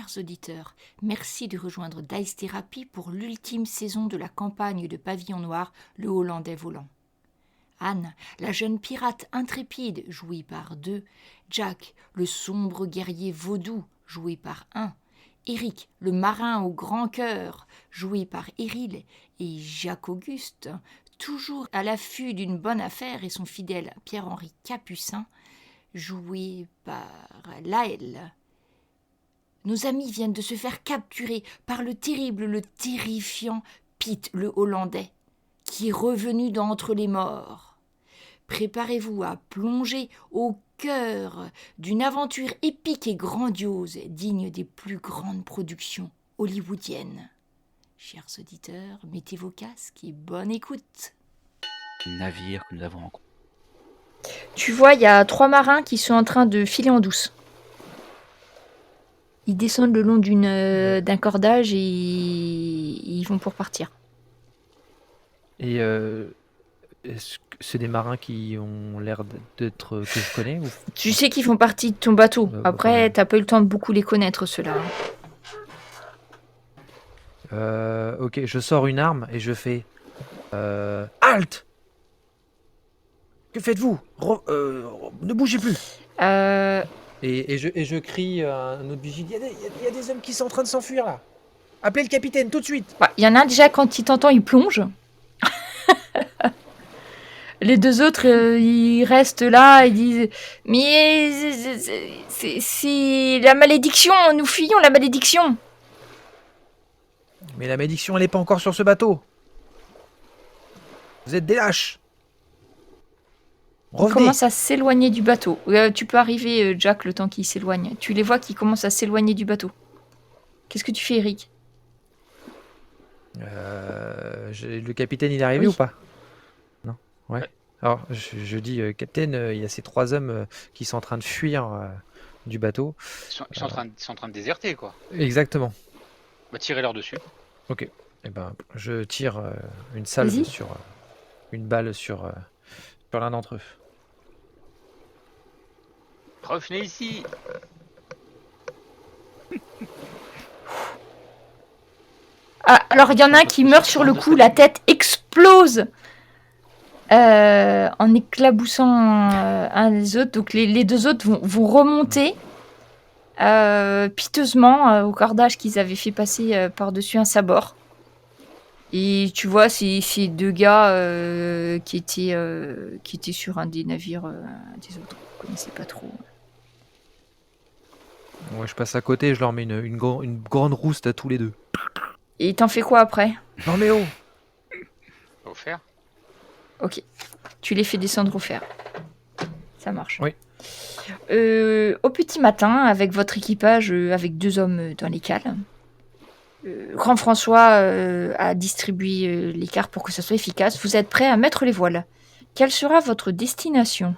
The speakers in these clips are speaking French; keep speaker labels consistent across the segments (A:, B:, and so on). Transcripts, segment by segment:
A: Chers auditeurs, merci de rejoindre Dice Therapy pour l'ultime saison de la campagne de Pavillon Noir, le Hollandais volant. Anne, la jeune pirate intrépide, jouée par 2, Jack, le sombre guerrier vaudou, joué par 1, Eric, le marin au grand cœur, joué par Éril, et Jacques-Auguste, toujours à l'affût d'une bonne affaire, et son fidèle Pierre-Henri Capucin, joué par Laël. Nos amis viennent de se faire capturer par le terrible, le terrifiant Pete le Hollandais, qui est revenu d'entre les morts. Préparez-vous à plonger au cœur d'une aventure épique et grandiose, digne des plus grandes productions hollywoodiennes. Chers auditeurs, mettez vos casques et bonne écoute.
B: Navire que nous avons rencontré.
A: Tu vois, il y a 3 marins qui sont en train de filer en douce. Ils descendent le long d'un cordage et ils vont pour partir.
C: Et est-ce que c'est des marins qui ont l'air d'être que je connais ou...
A: Tu sais qu'ils font partie de ton bateau. Après,
C: ouais.
A: t'as pas eu le temps de beaucoup les connaître, ceux-là.
C: Ok, je sors une arme et je fais... Halte! Que faites-vous? Ne bougez plus! Et je crie à un autre vigile, il y a des hommes qui sont en train de s'enfuir là! Appelez le capitaine tout de suite!
A: Il y en a un déjà, quand il t'entend, il plonge. Les 2 autres, ils restent là, ils disent « Mais c'est la malédiction, nous fuyons la malédiction !»
C: Mais la malédiction, elle n'est pas encore sur ce bateau! Vous êtes des lâches!
A: Ils commencent à s'éloigner du bateau. Tu peux arriver, Jack, le temps qu'ils s'éloignent. Tu les vois qui commencent à s'éloigner du bateau. Qu'est-ce que tu fais, Eric?
C: Le capitaine, il est arrivé ou pas? Non. Ouais. Alors, je dis, capitaine, il y a ces 3 hommes qui sont en train de fuir du bateau.
B: Ils sont en train de déserter, quoi.
C: Exactement.
B: Bah, tirez-leur dessus.
C: Ok. Eh ben, je tire une salve sur... une balle sur l'un d'entre eux.
B: Revenez ici.
A: Alors, il y en a un qui meurt sur le coup, la tête explose en éclaboussant un des autres. Donc, les 2 autres vont remonter piteusement au cordage qu'ils avaient fait passer par-dessus un sabord. Et tu vois, ces 2 gars qui étaient sur un des navires des autres. Je ne connaissais pas trop.
C: Ouais, je passe à côté et je leur mets une grande rouste à tous les 2.
A: Et t'en fais quoi après?
C: Non mais oh!
B: Au fer.
A: Ok. Tu les fais descendre au fer. Ça marche.
C: Oui.
A: Au petit matin, avec votre équipage, avec 2 hommes dans les cales, Grand François a distribué les cartes pour que ça soit efficace. Vous êtes prêts à mettre les voiles. Quelle sera votre destination?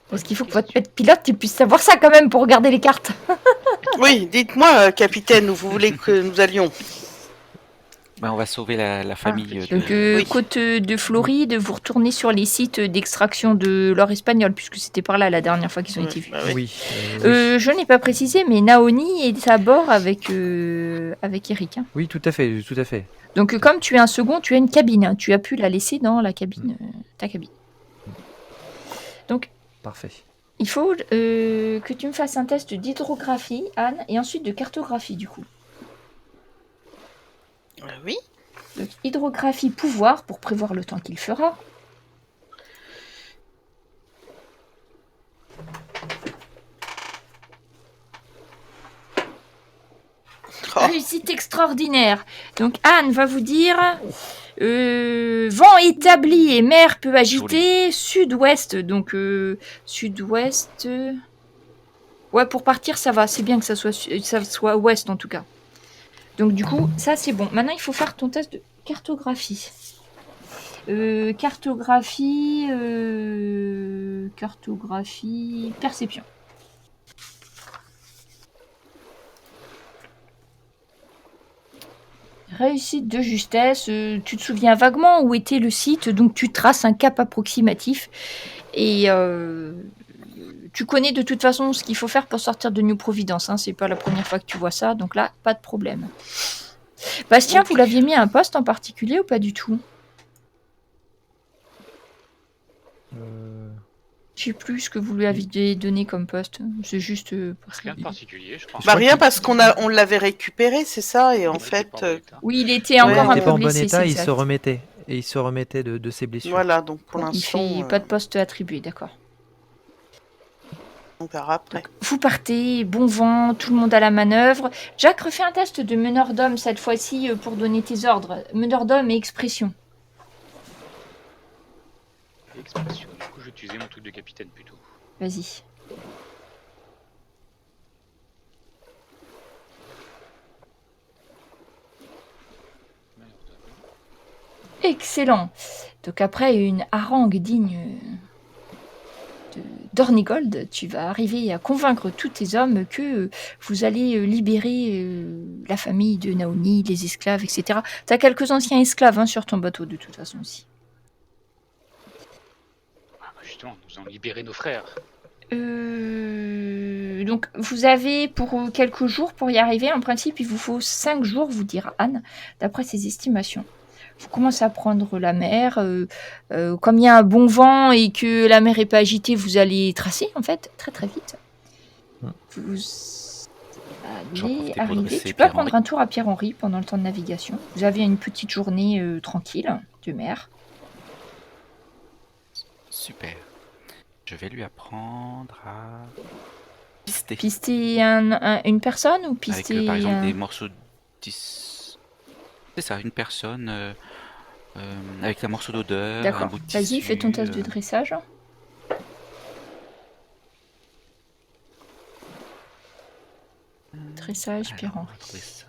A: Parce qu'il faut que votre pilote puisse savoir ça quand même pour regarder les cartes.
D: Oui, dites-moi, capitaine, où vous voulez que nous allions?
B: On va sauver la famille.
A: Donc, côte de Floride, vous retournez sur les sites d'extraction de l'or espagnol, puisque c'était par là la dernière fois qu'ils ont été vus.
C: Oui.
A: Je n'ai pas précisé, mais Naoni est à bord avec Eric. Hein.
C: Oui, tout à fait, tout à fait.
A: Donc, comme tu es un second, tu as une cabine. Hein. Tu as pu la laisser dans la cabine, ta cabine. Donc,
C: parfait.
A: Il faut que tu me fasses un test d'hydrographie, Anne, et ensuite de cartographie, du coup.
D: Oui.
A: Donc, hydrographie pouvoir, pour prévoir le temps qu'il fera. Réussite extraordinaire. Donc, Anne va vous dire... vent établi et mer peu agitée, sud-ouest, donc sud-ouest... Ouais, pour partir, ça va, c'est bien que ça soit ouest en tout cas. Donc du coup, ça c'est bon. Maintenant, il faut faire ton test de cartographie. Cartographie, perception. Réussite de justesse, tu te souviens vaguement où était le site, donc tu traces un cap approximatif et tu connais de toute façon ce qu'il faut faire pour sortir de New Providence. Hein. C'est pas la première fois que tu vois ça, donc là, pas de problème. Bastien, vous l'aviez mis à un poste en particulier ou pas du tout? Je sais plus ce que vous lui aviez donné comme poste. C'est juste parce
B: Rien de particulier, je pense.
D: Bah rien parce qu'on l'avait récupéré, c'est ça, et en fait...
A: Oui, il était encore
C: il
A: un
C: était
A: peu
C: pas en bon
A: blessé,
C: état,
A: c'est
C: il
A: exact.
C: se remettait. Et il se remettait de ses blessures.
D: Voilà, donc pour
A: Il
D: l'instant...
A: fait pas de poste attribué, d'accord.
D: On verra après.
A: Vous partez, bon vent, tout le monde à la manœuvre. Jacques, refais un test de meneur d'homme cette fois-ci pour donner tes ordres. Meneur d'homme et expression.
B: Expression. Du coup, je vais utiliser mon truc de capitaine plutôt.
A: Vas-y. Excellent. Donc après une harangue digne d'Ornigold, tu vas arriver à convaincre tous tes hommes que vous allez libérer la famille de Naomi, les esclaves, etc. Tu as quelques anciens esclaves sur ton bateau de toute façon aussi.
B: Ah, justement, nous allons libérer nos frères.
A: Donc vous avez pour quelques jours pour y arriver. En principe, il vous faut 5 jours, vous dira Anne, d'après ses estimations. Vous commencez à prendre la mer. Comme il y a un bon vent et que la mer n'est pas agitée, vous allez tracer, en fait, très très vite. Vous allez arriver. Tu peux prendre un tour à Pierre-Henri pendant le temps de navigation. Vous avez une petite journée tranquille de mer.
B: Super. Je vais lui apprendre à pister.
A: Pister une personne ou pister...
B: Avec par exemple des morceaux de... C'est ça, une personne avec un morceau d'odeur, un
A: D'accord.
B: bout de
A: Vas-y,
B: tissu,
A: fais ton test de dressage. Dressage, Pierre-Henri.
B: On va trouver ça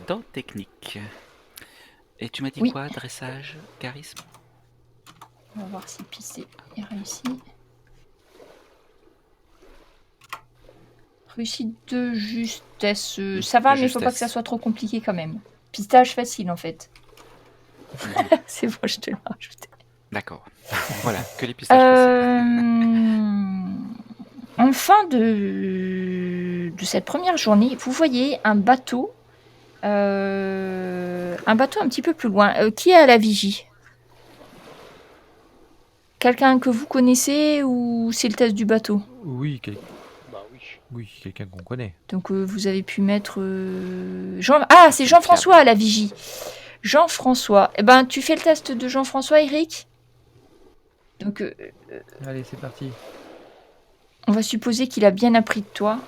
B: dans technique. Et tu m'as dit
A: Oui.
B: quoi, dressage, charisme?
A: On va voir si pister est réussi. Réussite de justesse. Ça va, mais il faut pas que ça soit trop compliqué quand même. Pistage facile en fait. C'est bon, je te l'ai rajouté.
B: D'accord. Voilà, que les pistaches faciles.
A: En fin de cette première journée, vous voyez un bateau un petit peu plus loin. Qui est à la vigie? Quelqu'un que vous connaissez ou c'est le test du bateau?
C: Oui,
B: Bah oui.
C: oui, quelqu'un qu'on connaît.
A: Donc vous avez pu mettre... c'est Jean-François à la vigie. Jean-François. Eh ben, tu fais le test de Jean-François, Eric? Donc,
C: Allez, c'est parti.
A: on va supposer qu'il a bien appris de toi.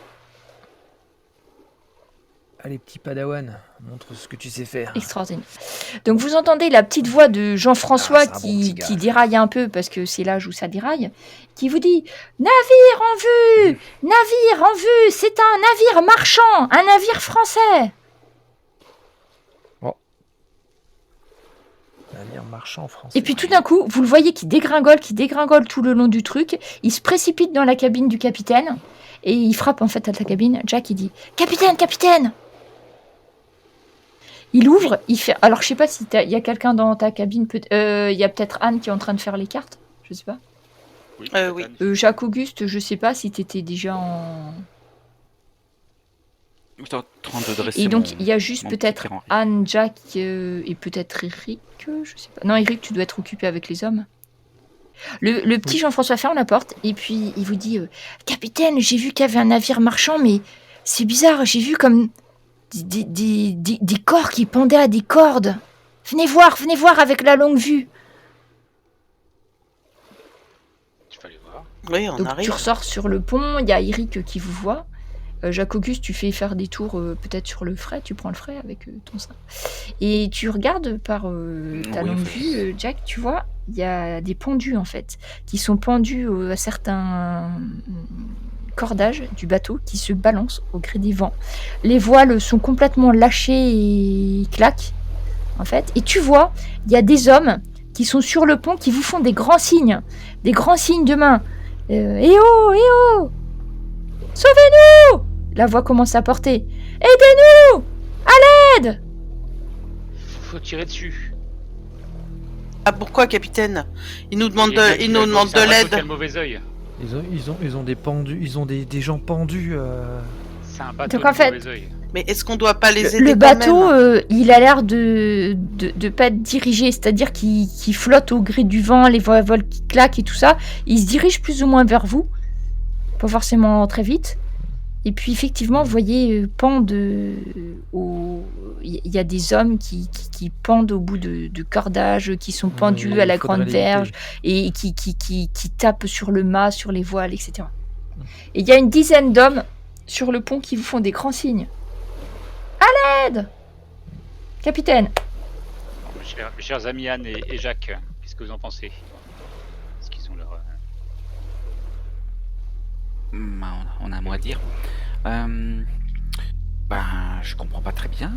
C: Allez, petit padawan, montre ce que tu sais faire.
A: Extraordinaire. Donc vous entendez la petite voix de Jean-François
C: Ah, c'est un bon petit gars.
A: qui déraille un peu, parce que c'est l'âge où ça déraille, qui vous dit « Navire en vue! Navire en vue! C'est un navire marchand! Un navire français !»
C: Navire marchand français.
A: Et puis tout d'un coup, vous le voyez qui dégringole tout le long du truc. Il se précipite dans la cabine du capitaine et il frappe en fait à ta cabine. Jack, il dit « Capitaine, capitaine !» Il ouvre, il fait... Alors je sais pas si il y a quelqu'un dans ta cabine. Il y a peut-être Anne qui est en train de faire les cartes. Je sais pas.
D: Oui.
A: Jacques Auguste, je sais pas si t'étais déjà en...
B: J'étais en train de dresser
A: Et donc
B: mon-
A: il y a juste
B: mon
A: peut-être
B: petit Pierre-Henri.
A: Anne, Jack et peut-être Eric, je sais pas. Non, Eric, tu dois être occupé avec les hommes. Le petit Jean-François ferme la porte et puis il vous dit Capitaine, j'ai vu qu'il y avait un navire marchand, mais c'est bizarre, j'ai vu comme des corps qui pendaient à des cordes. Venez voir avec la longue vue.
B: Il fallait voir.
D: Oui, on
A: Donc
D: arrive.
A: tu ressors sur le pont, il y a Eric qui vous voit. Jacques Auguste, tu fais faire des tours peut-être sur le frais, tu prends le frais avec ton sein. Et tu regardes par ta
B: Oui,
A: longue
B: enfin,
A: vue, Jack, tu vois, il y a des pendus en fait, qui sont pendus à certains cordages du bateau qui se balancent au gré des vents. Les voiles sont complètement lâchées et claquent en fait. Et tu vois, il y a des hommes qui sont sur le pont qui vous font des grands signes de main. Eh oh, sauvez-nous! La voix commence à porter. Aidez-nous! À l'aide!
B: Faut tirer dessus.
D: Ah pourquoi, capitaine? Il nous demande
B: Il y a
D: de
B: le
D: l'aide.
B: mauvais œil.
C: Ils ont des pendus, ils ont des gens pendus.
E: C'est un bateau
A: Donc, en
E: de
A: fait,
E: mauvais œil.
D: Mais est-ce qu'on doit pas les aider
A: Le
D: quand
A: bateau,
D: même
A: il a l'air de pas être dirigé, c'est-à-dire qu'il flotte au gré du vent, les voiles qui claquent et tout ça. Il se dirige plus ou moins vers vous, pas forcément très vite. Et puis effectivement, vous voyez, il y a des hommes qui pendent au bout de cordages, qui sont pendus à la
C: Il faudrait
A: grande
C: les
A: verge
C: éviter.
A: et qui tapent sur le mât, sur les voiles, etc. Et il y a une dizaine d'hommes sur le pont qui vous font des grands signes. À l'aide, capitaine.
E: Bon, mes chers amis Anne et Jacques, qu'est-ce que vous en pensez? Est-ce qu'ils ont leur...
B: On a un mot à dire. Je comprends pas très bien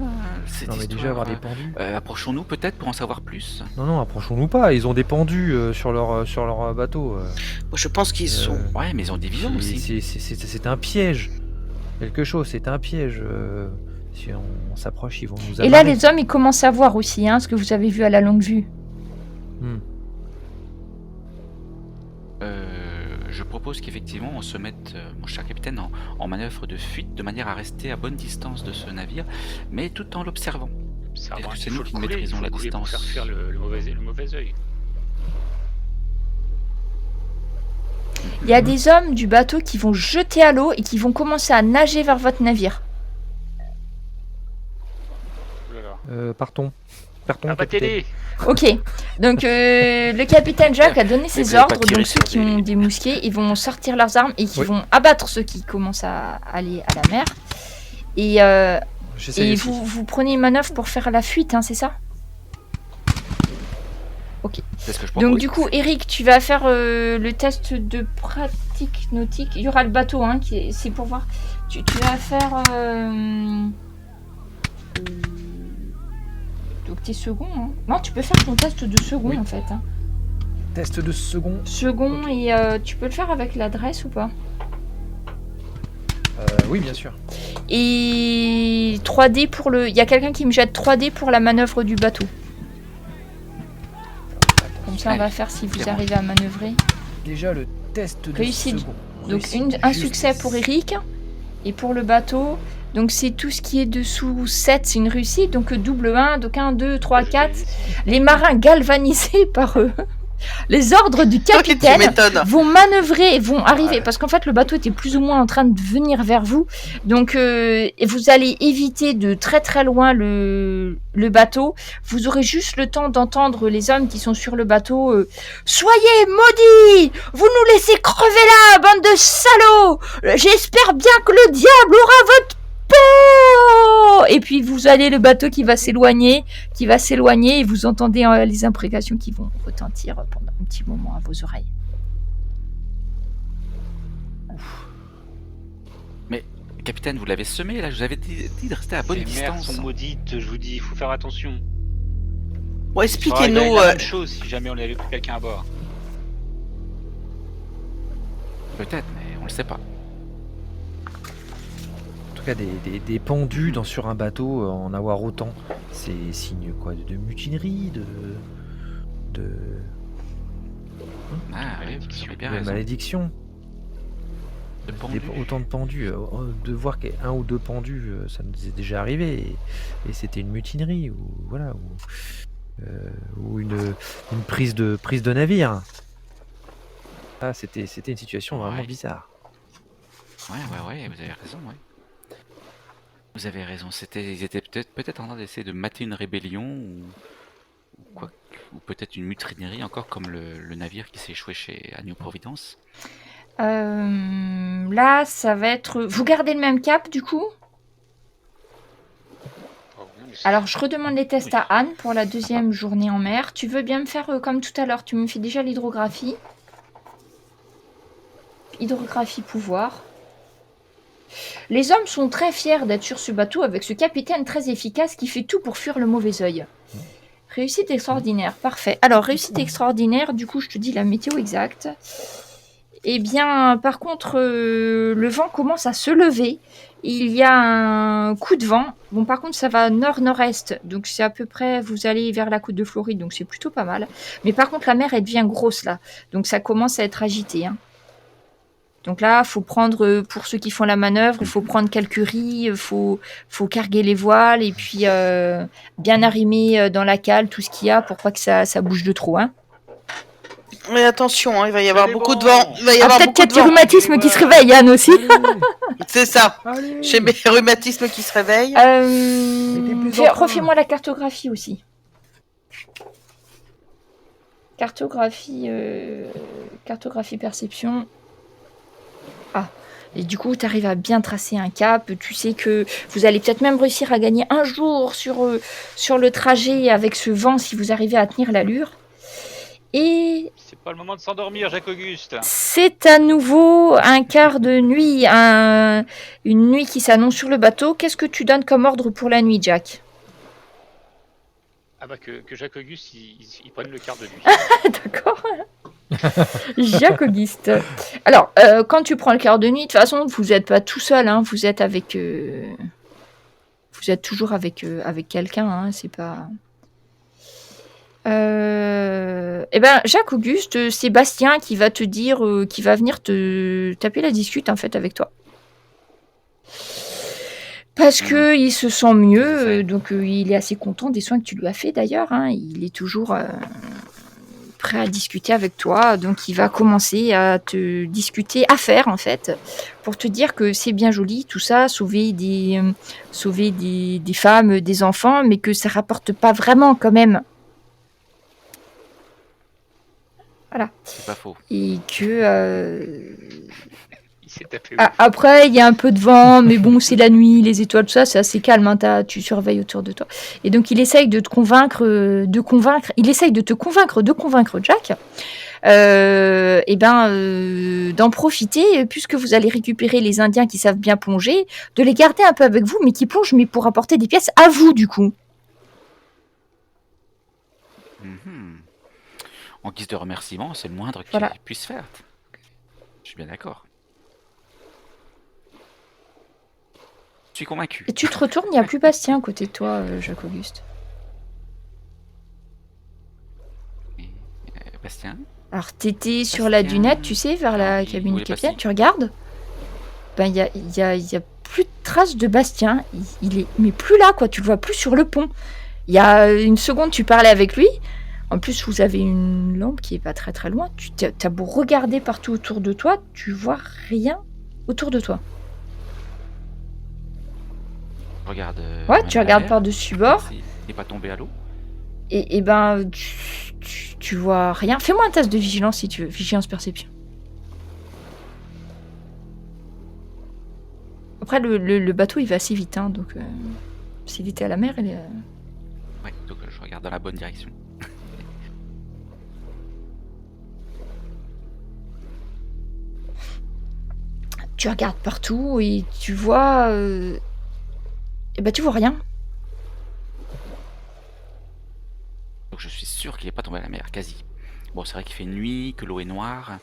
B: cette
C: Non mais
B: histoire.
C: déjà avoir des pendus.
B: Approchons-nous peut-être pour en savoir plus.
C: Non, approchons-nous pas. Ils ont des pendus sur leur bateau.
D: Moi, je pense qu'ils sont.
B: Ouais, mais ils ont des visions aussi.
C: C'est un piège. Quelque chose, c'est un piège. Si on s'approche, ils vont nous amarrer.
A: Et là, les hommes, ils commencent à voir aussi, ce que vous avez vu à la longue vue.
B: Je propose qu'effectivement on se mette, mon cher capitaine, en manœuvre de fuite de manière à rester à bonne distance de ce navire, mais tout en l'observant.
E: Est-ce
B: que c'est nous qui maîtrisons la distance
E: pour faire le mauvais œil.
A: Il y a des hommes du bateau qui vont jeter à l'eau et qui vont commencer à nager vers votre navire.
C: Partons.
E: Abattez-les.
A: Ok, donc le capitaine Jacques a donné
B: vous
A: ses
B: avez pas
A: ordres,
B: tiré
A: donc ceux
B: sur
A: qui
B: des-
A: ont des mousquets, ils vont sortir leurs armes et qui
C: Oui.
A: vont abattre ceux qui commencent à aller à la mer. Et,
C: J'essaie
A: et
C: aussi.
A: vous prenez une manœuvre pour faire la fuite, c'est ça?
B: C'est ce que je propose.
A: Donc du coup, Eric, tu vas faire le test de pratique nautique. Il y aura le bateau, c'est pour voir. Tu vas faire... Donc t'es second, Non, tu peux faire ton test de second,
C: Oui.
A: en fait.
C: Test de second.
A: Second, et tu peux le faire avec l'adresse ou pas?
C: Oui, bien sûr.
A: Et 3D pour le... Il y a quelqu'un qui me jette 3D pour la manœuvre du bateau. Comme ça, on va faire si vous
B: c'est bon.
A: arrivez à manœuvrer.
C: Déjà le test de
A: Réussite.
C: second.
A: Donc
C: Réussite
A: un
C: juste.
A: succès pour Eric. Et pour le bateau, donc c'est tout ce qui est dessous 7, c'est une réussite. Donc double 1, donc 1, 2, 3, 4. Les marins galvanisés par les ordres du
D: Toi qui tu
A: capitaine
D: m'étonnes.
A: vont manœuvrer, vont arriver. Parce qu'en fait, le bateau était plus ou moins en train de venir vers vous. Donc et vous allez éviter de très très loin le bateau. Vous aurez juste le temps d'entendre les hommes qui sont sur le bateau. Soyez maudits! Vous nous laissez crever là, bande de salauds! J'espère bien que le diable aura votre peau! Et puis vous allez le bateau qui va s'éloigner, et vous entendez les imprécations qui vont retentir pendant un petit moment à vos oreilles.
B: Capitaine, vous l'avez semé là, je vous avais dit de rester à bonne
E: Les mers
B: distance.
E: sont maudites, je vous dis, il faut faire attention.
D: Bon,
E: Il
D: expliquez-nous.
E: faudra la même chose si jamais on avait pris quelqu'un à bord.
B: Peut-être, mais on le sait pas.
C: En tout cas, des pendus sur un bateau, en avoir autant, c'est signe quoi, de mutinerie, de
B: Ah oui, vous avez bien
C: de
B: raison.
C: malédiction.
B: De pendu.
C: Autant de pendus. De voir qu'un ou deux pendus, ça nous est déjà arrivé, et c'était une mutinerie, ou voilà, ou une prise de navire. Ah, c'était une situation vraiment
B: Ouais.
C: bizarre.
B: Ouais, vous avez raison, ouais. Vous avez raison, ils étaient peut-être en train d'essayer de mater une rébellion, ou quoi, ou peut-être une mutinerie, encore comme le navire qui s'est échoué à New Providence.
A: Là, ça va être... Vous gardez le même cap, du coup? Alors, je redemande les tests à Anne pour la deuxième journée en mer. Tu veux bien me faire comme tout à l'heure? Tu me fais déjà l'hydrographie. Hydrographie pouvoir. Les hommes sont très fiers d'être sur ce bateau avec ce capitaine très efficace qui fait tout pour fuir le mauvais œil. Réussite extraordinaire, parfait. Alors, réussite extraordinaire, du coup, je te dis la météo exacte. Eh bien, par contre, le vent commence à se lever. Il y a un coup de vent. Bon, par contre, ça va nord-nord-est. Donc, c'est à peu près... Vous allez vers la côte de Floride, donc c'est plutôt pas mal. Mais par contre, la mer, elle devient grosse, là. Donc, ça commence à être agité, Donc là, il faut prendre, pour ceux qui font la manœuvre, il faut prendre quelques riz, faut carguer les voiles et puis bien arrimer dans la cale tout ce qu'il y a pour pas que ça bouge de trop. Hein.
D: Mais attention, hein, il va y avoir
E: Allez,
D: beaucoup
E: bon.
D: de vent. Il va y
A: Ah,
D: avoir
A: peut-être
D: beaucoup
A: qu'il y a
D: de
A: du
D: vent.
A: rhumatisme qui se réveille, Anne aussi.
D: C'est ça.
C: Allez.
D: J'ai mes rhumatismes qui se réveillent.
C: plus en train.
A: Refais-moi la cartographie aussi. Cartographie perception. Ah, et du coup, tu arrives à bien tracer un cap. Tu sais que vous allez peut-être même réussir à gagner un jour sur le trajet avec ce vent si vous arrivez à tenir l'allure. Et
E: C'est pas le moment de s'endormir, Jacques-Auguste.
A: c'est à nouveau un quart de nuit, une nuit qui s'annonce sur le bateau. Qu'est-ce que tu donnes comme ordre pour la nuit, Jack?
E: Ah bah que Jacques-Auguste, il prenne le quart de nuit.
A: D'accord. Jacques-Auguste. Alors, quand tu prends le quart de nuit, de toute façon, vous n'êtes pas tout seul, hein, vous êtes avec... vous êtes toujours avec quelqu'un, hein, c'est pas... Eh ben, Jacques-Auguste, c'est Bastien qui va te dire, qui va venir te taper la discute, en fait, avec toi. Parce que il se sent mieux, donc il est assez content des soins que tu lui as fait, d'ailleurs, hein, il est toujours... prêt à discuter avec toi, donc il va commencer à te discuter affaires en fait, pour te dire que c'est bien joli tout ça, sauver des femmes, des enfants, mais que ça rapporte pas vraiment quand même. Voilà.
B: C'est pas faux.
A: Et que
E: Il s'est tapé.
A: après il y a un peu de vent, mais bon c'est la nuit, les étoiles, tout ça, c'est assez calme, hein, tu surveilles autour de toi. Et donc il essaye de te convaincre, de convaincre Jack, d'en profiter, puisque vous allez récupérer les Indiens qui savent bien plonger, de les garder un peu avec vous, mais qui plongent, mais pour apporter des pièces à vous du coup.
B: Mhm. En guise de remerciement, c'est le moindre qu'il
A: Voilà.
B: puisse faire. Je suis bien d'accord. Je suis convaincu.
A: Et tu te retournes, il n'y a plus Bastien à côté de toi, Jacques-Auguste.
B: Bastien?
A: Alors t'étais sur la dunette, tu sais, vers la
B: Il
A: cabine
B: où
A: du
B: est
A: capitaine,
B: Bastien
A: tu regardes, ben il y a plus de traces de Bastien, il est mais plus là quoi, tu le vois plus sur le pont. Il y a une seconde tu parlais avec lui, en plus vous avez une lampe qui est pas très très loin, t'as beau regarder partout autour de toi, tu vois rien autour de toi.
B: Regarde.
A: Ouais,
B: même
A: tu
B: à la
A: regardes
B: mer,
A: par-dessus bord,
B: s'il n'est pas tombé à l'eau.
A: et ben tu vois rien. Fais-moi un test de vigilance si tu veux, vigilance-perception. Après, le bateau, il va assez vite, hein, donc s'il était à la mer, il est...
B: Ouais, donc je regarde dans la bonne direction.
A: Tu regardes partout et tu vois... Et ben, tu vois rien.
B: Donc je suis sûr qu'il n'est pas tombé à la mer, quasi. Bon, c'est vrai qu'il fait nuit, que l'eau est noire.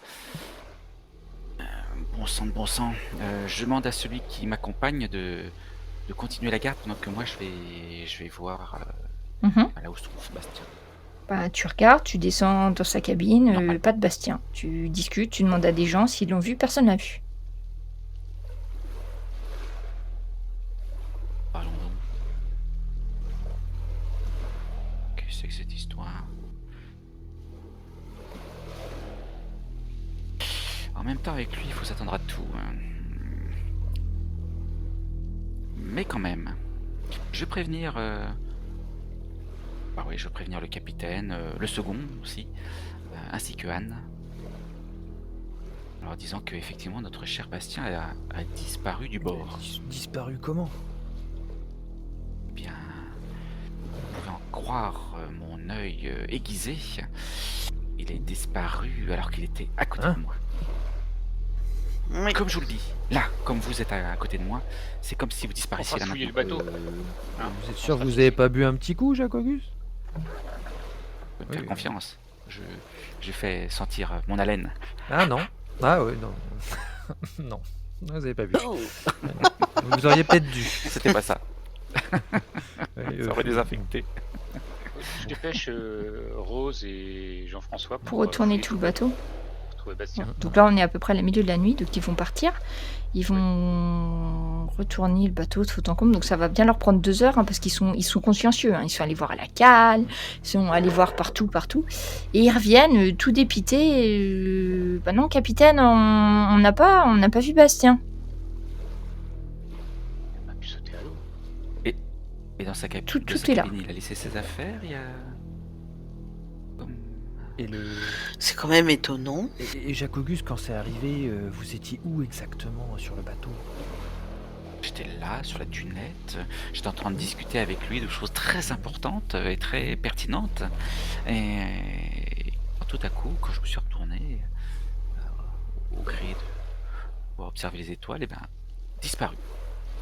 B: Bon sang de bon sang. Je demande à celui qui m'accompagne de continuer la garde pendant que moi je vais voir là où se trouve Bastien.
A: Bah, tu regardes, tu descends dans sa cabine,
B: Normal.
A: pas de Bastien. Tu discutes, tu demandes à des gens s'ils l'ont vu, personne l'a vu.
B: Parlons donc. Qu'est-ce que c'est que cette histoire? En même temps, avec lui, il faut s'attendre à tout. Hein. Mais quand même, je vais prévenir... Bah oui, je vais prévenir le capitaine, le second aussi, ainsi que Anne. En leur disant que effectivement notre cher Bastien a disparu du bord.
C: Disparu comment?
B: Eh bien, vous pouvez en croire mon œil aiguisé. Il est disparu alors qu'il était à côté de moi.
D: Oui.
B: Comme je vous le dis, là, comme vous êtes à côté de moi, c'est comme si vous disparaissiez là
E: fouiller
B: maintenant.
E: le bateau. Hein,
C: Vous êtes sûr que vous avez pas bu un petit coup, Jacques-Auguste?
B: Vous pouvez me faire
C: Oui.
B: confiance. J'ai fait sentir mon haleine.
C: Ah non. Ah ouais, non. Non. Vous avez pas bu. Vous auriez peut-être dû.
B: C'était pas ça.
C: Ouais,
B: Ça aurait désinfecté.
E: Je dépêche Rose et Jean-François
A: Pour retourner tout le bateau.
E: retrouver Bastien.
A: Donc là, on est à peu près au milieu de la nuit, donc ils vont partir. Ils vont retourner le bateau de fond en comble, donc ça va bien leur prendre 2 heures, parce qu'ils sont consciencieux. Ils sont allés voir à la cale, ils sont allés voir partout. Et ils reviennent tout dépités. Bah non, capitaine, on n'a pas vu Bastien.
E: On a pu sauter à l'eau.
B: Et dans sa cabine,
A: Tout est là.
B: il a laissé ses affaires, il y a... Comme-
C: Et le.
D: C'est quand même étonnant.
C: Et Jacques Auguste, quand c'est arrivé, vous étiez où exactement sur le bateau?
B: J'étais là, sur la dunette, j'étais en train de discuter avec lui de choses très importantes et très pertinentes. Et tout à coup, quand je me suis retourné, au gré pour observer les étoiles, et ben, disparu.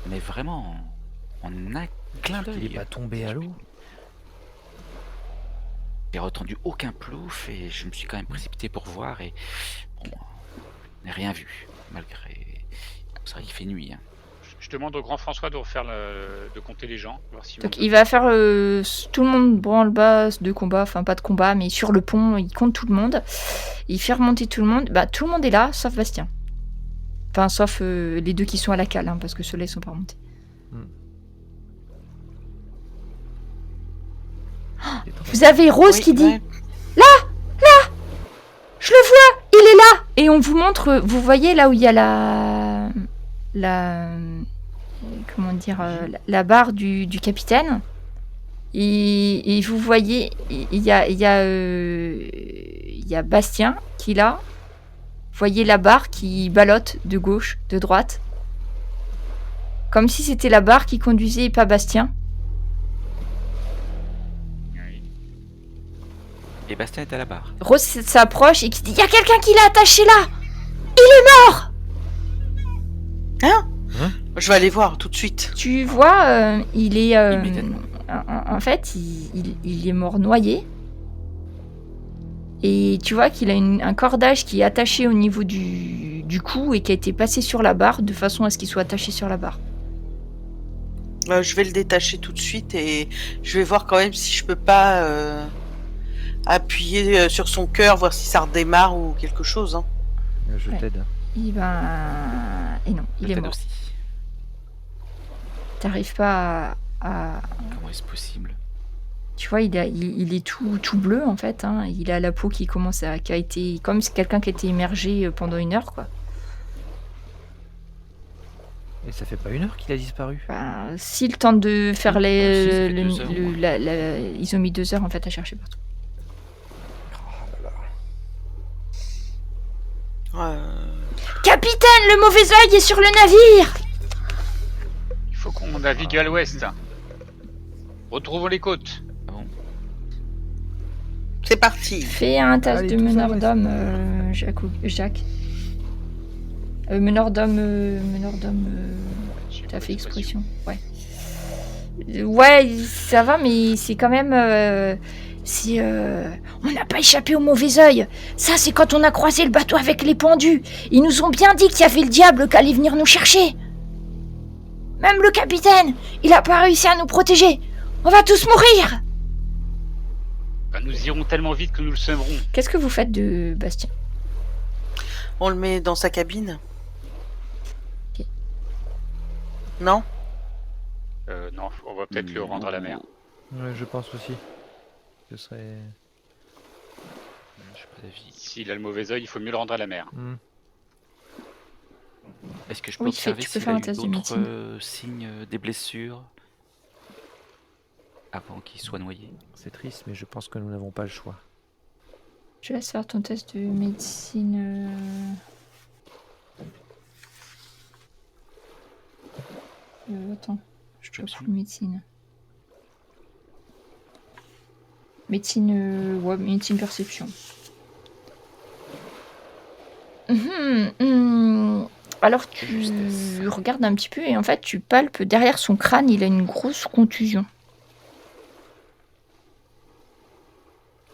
B: Mais vraiment, en un clin d'œil.
C: Il est pas tombé à l'eau?
B: J'ai entendu aucun plouf et je me suis quand même précipité pour voir et bon, je n'ai rien vu, malgré... C'est vrai qu'il fait nuit. Hein.
E: Je demande au grand François de refaire de compter les gens. Voir si
A: Donc il va faire tout le monde branle-bas de combat, enfin pas de combat, mais sur le pont, il compte tout le monde. Il fait remonter tout le monde. Bah tout le monde est là, sauf Bastien. Enfin sauf les 2 qui sont à la cale, parce que ceux-là ils sont pas remontés. Vous avez Rose
D: Oui,
A: qui dit
D: ouais.
A: Je le vois, il est là. Et on vous montre, vous voyez là où il y a comment dire, la barre du capitaine. Et vous voyez, il y a Bastien qui est là. Vous voyez la barre qui ballotte de gauche, de droite. Comme si c'était la barre qui conduisait et pas Bastien.
E: Oui.
B: Et Bastien est à la barre.
A: Rose s'approche et qui dit « Il y a quelqu'un qui l'a attaché là !
D: Je vais aller voir tout de suite. »
A: Tu vois, il est...
B: Immédiatement.
A: en fait, il est mort noyé. Et tu vois qu'il a un cordage qui est attaché au niveau du cou et qui a été passé sur la barre de façon à ce qu'il soit attaché sur la barre.
D: Je vais le détacher tout de suite et je vais voir quand même si je peux pas appuyer sur son cœur, voir si ça redémarre ou quelque chose. Hein.
C: Je
A: Ouais.
C: t'aide.
A: Et non, il est
B: Peut-être
A: mort.
B: aussi.
A: T'arrives pas à...
B: Comment est-ce possible?
A: Tu vois, il est tout bleu en fait. Il a la peau qui a été comme si quelqu'un qui a été immergé pendant 1 heure, quoi.
C: Et ça fait pas 1 heure qu'il a disparu?
A: Enfin, s'ils tentent de faire
B: Si, ça fait 2 heures,
A: ils ont mis 2 heures en fait à chercher partout. Capitaine, le mauvais œil est sur le navire.
E: Il faut qu'on navigue à l'ouest. Retrouvons les côtes.
B: Ah bon?
D: C'est parti.
A: Fais un test
C: Allez,
A: de
C: tous à
A: meneur-d'homme, Jacques. Meneur-d'homme, t'as fait expression. Ouais. Ouais, ça va, mais c'est quand même... On n'a pas échappé au mauvais œil. Ça, c'est quand on a croisé le bateau avec les pendus. Ils nous ont bien dit qu'il y avait le diable qui allait venir nous chercher. Même le capitaine, il a pas réussi à nous protéger. On va tous mourir.
E: Ben, nous irons tellement vite que nous le semerons.
A: Qu'est-ce que vous faites de Bastien?
D: On le met dans sa cabine.
A: Ok.
D: Non?
E: Non, on va peut-être le rendre à la mer.
C: Ouais, je pense aussi. Ce serait...
B: Je sais pas d'avis.
E: S'il a le mauvais œil, il faut mieux le rendre à la mer.
B: Est-ce que je peux
A: Oui,
B: observer
A: tu peux
B: s'il
A: faire
B: a
A: un
B: eu
A: test de
B: d'autres
A: médecine.
B: signes des blessures avant qu'il soit noyé?
C: C'est triste, mais je pense que nous n'avons pas le choix.
A: Je laisse faire ton test de médecine. Attends, je peux plus médecine. Médecine perception. Alors tu
B: Justesse.
A: regardes un petit peu et en fait tu palpes derrière son crâne, il a une grosse contusion.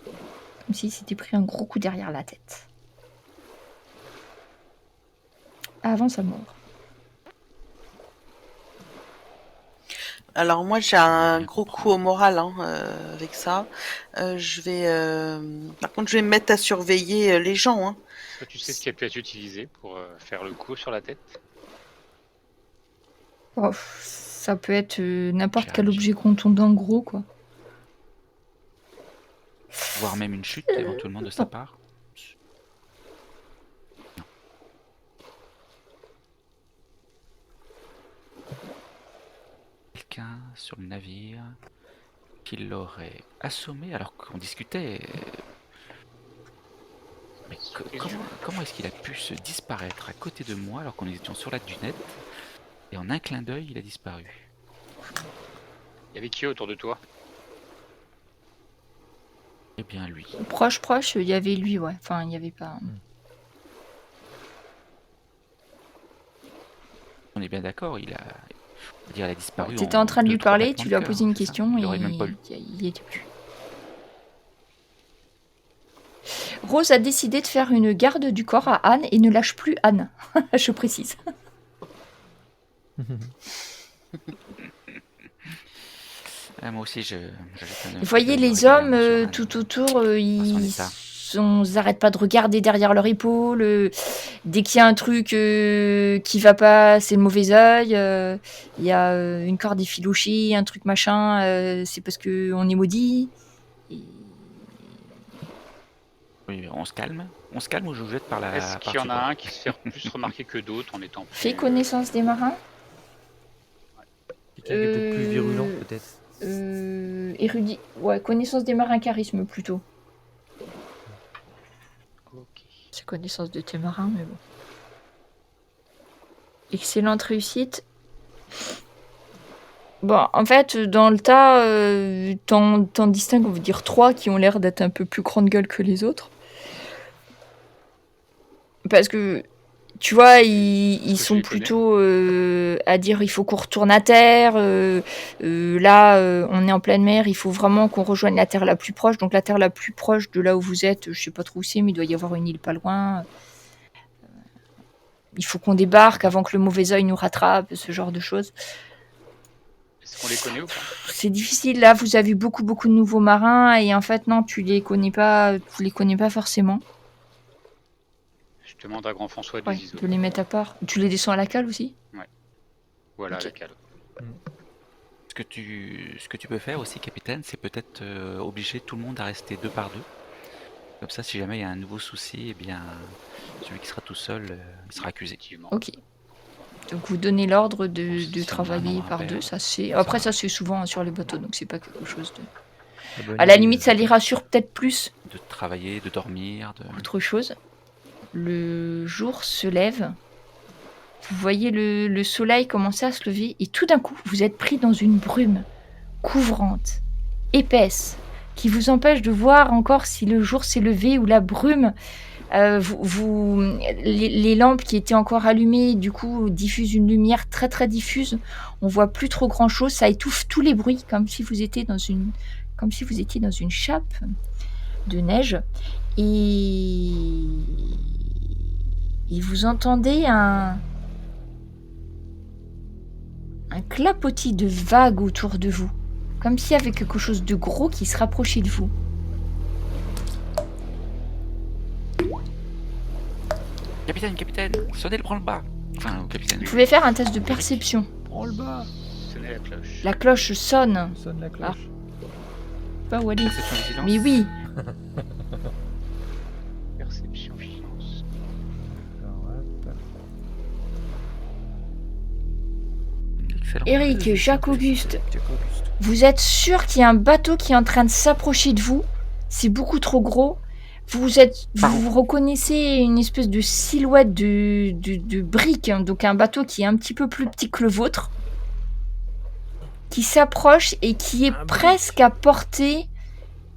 A: Comme s'il s'était pris un gros coup derrière la tête. Avant sa mort.
D: Alors moi j'ai un gros coup au moral avec ça. Par contre je vais me mettre à surveiller les gens. Hein.
E: Est-ce que tu sais ce qui a pu être utilisé pour faire le coup sur la tête?
A: Oh, ça peut être n'importe quel
B: Charge.
A: objet contondant gros, quoi.
B: Voire même une chute éventuellement de sa part. Non. Quelqu'un sur le navire qui l'aurait assommé alors qu'on discutait. Mais comment est-ce qu'il a pu se disparaître à côté de moi alors qu'on était sur la dunette et en un clin d'œil il a disparu?
E: Il y avait qui autour de toi?
B: Eh bien lui.
A: Proche, il y avait lui, ouais. Enfin, il n'y avait pas...
B: On est bien d'accord, il a disparu.
A: Tu étais en train de lui
B: 2-3
A: parler,
B: battements
A: tu
B: de
A: lui as
B: cœur,
A: posé une
B: c'est ça?
A: question
B: Il
A: et
B: aurait même pas eu.
A: il n'y était plus. Rose a décidé de faire une garde du corps à Anne et ne lâche plus Anne. Je précise.
B: Moi aussi,
A: Vous voyez les hommes tout autour, ils n'arrêtent pas de regarder derrière leur épaule. Dès qu'il y a un truc qui va pas, c'est le mauvais œil. Il y a une corde effilochée, un truc machin, c'est parce qu'on est maudit. Et...
B: Oui, on se calme ou je vous jette par la...
E: Est-ce qu'il y en a un qui se fait plus remarquer que d'autres en étant plus...
A: Fais connaissance des marins.
C: Quelqu'un qui est peut-être plus virulent, peut-être.
A: Érudit. Ouais, connaissance des marins, charisme plutôt.
E: Ok.
A: C'est connaissance de tes marins, mais bon. Excellente réussite. Bon, en fait, dans le tas, t'en distingues, on va dire 3 qui ont l'air d'être un peu plus grande gueule que les autres. Parce que, tu vois, ils sont plutôt à dire il faut qu'on retourne à terre. Là, on est en pleine mer, il faut vraiment qu'on rejoigne la terre la plus proche. Donc la terre la plus proche de là où vous êtes, je sais pas trop où c'est, mais il doit y avoir une île pas loin. Il faut qu'on débarque avant que le mauvais œil nous rattrape, ce genre de choses.
E: Est-ce qu'on les connaît ou pas?
A: C'est difficile, là, vous avez vu beaucoup de nouveaux marins, et en fait, non, tu les connais pas forcément.
E: Je demande à Grand François de
A: Ouais,
E: les isoler.
A: de les mettre à part. Tu les descends à la cale aussi?
E: Voilà,
A: Ok.
E: la cale.
B: Ce que tu peux faire aussi, capitaine, c'est peut-être obliger tout le monde à rester 2 par 2. Comme ça, si jamais il y a un nouveau souci, eh bien, celui qui sera tout seul, il sera accusé.
E: Effectivement.
A: Ok. Donc vous donnez l'ordre de
B: Si
A: travailler
B: on a un
A: par
B: rappel,
A: 2, ça c'est...
B: ça
A: Après
B: va.
A: ça c'est souvent sur les bateaux, donc c'est pas quelque chose de...
C: Bonne
A: À la
C: idée,
A: limite ça les rassure peut-être plus
B: De travailler, de dormir,
A: qu'autre chose. Le jour se lève, vous voyez le soleil commencer à se lever, et tout d'un coup vous êtes pris dans une brume couvrante, épaisse, qui vous empêche de voir encore si le jour s'est levé ou la brume... les lampes qui étaient encore allumées, du coup, diffusent une lumière très très diffuse. On voit plus trop grand chose. Ça étouffe tous les bruits, comme si vous étiez dans une chape de neige. Et vous entendez un clapotis de vagues autour de vous, comme s'il y avait quelque chose de gros qui se rapprochait de vous.
B: Capitaine, sonnez le branle-bas. Enfin, au capitaine.
A: Vous pouvez faire un test de perception.
C: Prends le bas.
E: Sonnez la cloche.
A: La cloche sonne.
C: Sonne la cloche.
A: Pas où aller.
B: Perception, vigilance.
A: Mais oui.
E: Perception, vigilance.
C: Alors, hop.
B: Excellent.
A: Eric, Jacques-Auguste,
C: Jacques-Auguste.
A: vous êtes sûr qu'il y a un bateau qui est en train de s'approcher de vous? C'est beaucoup trop gros. Vous reconnaissez une espèce de silhouette de brique, hein, donc un bateau qui est un petit peu plus petit que le vôtre, qui s'approche et qui est presque à portée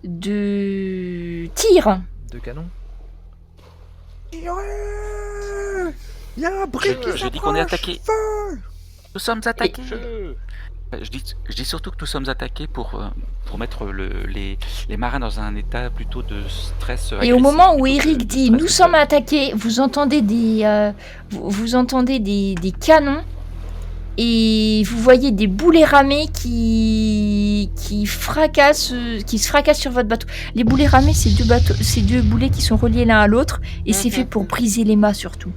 A: de tir.
C: De canon. Il y a un brick qui
B: Je dis qu'on est
C: s'approche.
B: attaqué. Nous sommes attaqués.
E: Feu!
B: Je dis surtout que nous sommes attaqués pour mettre les marins dans un état plutôt de stress.
A: Et
B: agressif,
A: au moment où
B: plutôt que
A: Eric
B: de
A: dit
B: stress
A: « Nous
B: de
A: sommes
B: peur.
A: attaqués », vous entendez des canons et vous voyez des boulets ramés qui se fracassent sur votre bateau. Les boulets ramés, c'est deux boulets qui sont reliés l'un à l'autre et c'est fait pour briser les mâts surtout.